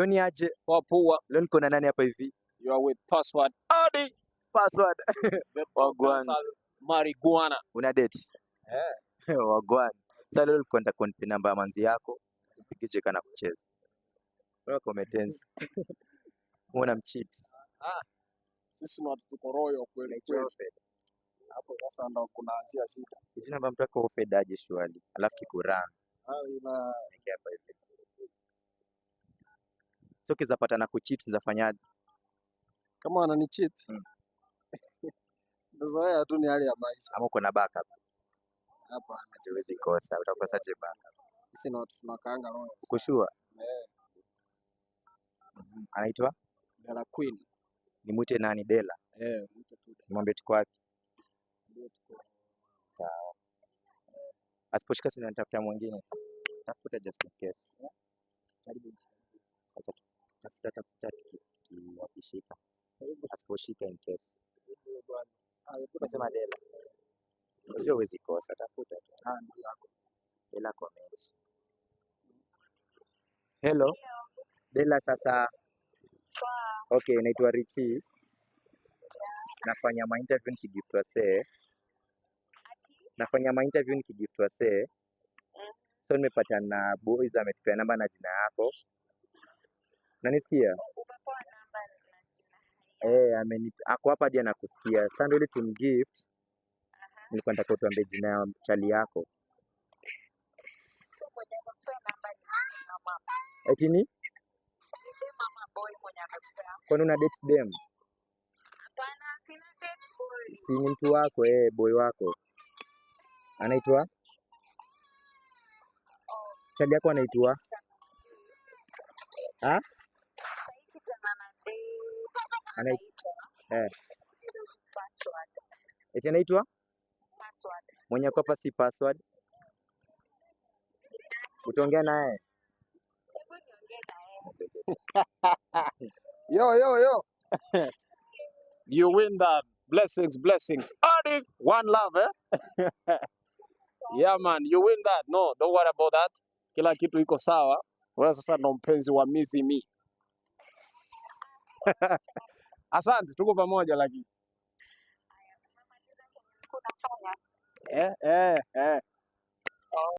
Ni aje? Kwa poa. Leo niko na nani hapa hivi? You are with Password. Adi. Password. Wagwan. Marijuana. Una date? Wagwan. Sasa leo niko nataka kunipa namba ya manzi yako. Upige cheka na kucheza. Wewe competence. Una mcheat. Sisi ni watu tuko royal kweli kweli. Hapo sasa ndo kunaanzia shida. Hivi namba mtu wako ofed aje shwali. Alafu kikurana. Ina hapa hivi. Sio kizapata na kucheat nzafanyaje? kama anani cheat. Ndozoea tu ni hali ya maisha. Ama uko na backup? Hapa Hatuwezi kosa. Utakosaje backup? sisi ni watu tunakaanga royal. Uko sure? Anaitwa Dela Queen. Nimwite nani? Dela. Mtu tu. Mwambie tuko wapi? Sawa. Asiposhika si unatafuta mwingine. Tafuta just in case. Karibu. Sasa tafuta tukishika. Asiposhika in case. Nasema Dela. Unajua huwezi kosa, tafuta tu. Dela comment. Hello. Dela sasa. Okay, naitwa Richie. Nafanya ma interview nikigift wase. So nimepata na boys ametupea namba na jina yako. Unanisikia? Umepewa namba na jina. Ako hapa hadi anakusikia. Sasa ndio ile tumgift. Nilikuwa nataka utuambie jina ya chali yako. So mwenye amekupea namba ni mama. Eti ni? Ni mama boy mwenye amekupea. Kwani una date dem? Hapana, sina date boy. Si ni mtu wako boy wako. Anaitwa? Chali yako anaitwa? Sasa tena na date. Password. Eti anaitwa? Password. Mwenye ako hapa si Password. Utaongea naye? Hebu niongee na yeye. Yo. You win that. Blessings. Adi, one love, Yeah man, you win that. No, don't worry about that. Kila kitu iko sawa. Wewe sasa ndo mpenzi wa Missy Me. Asante, tuko pamoja lakini. Unafanya?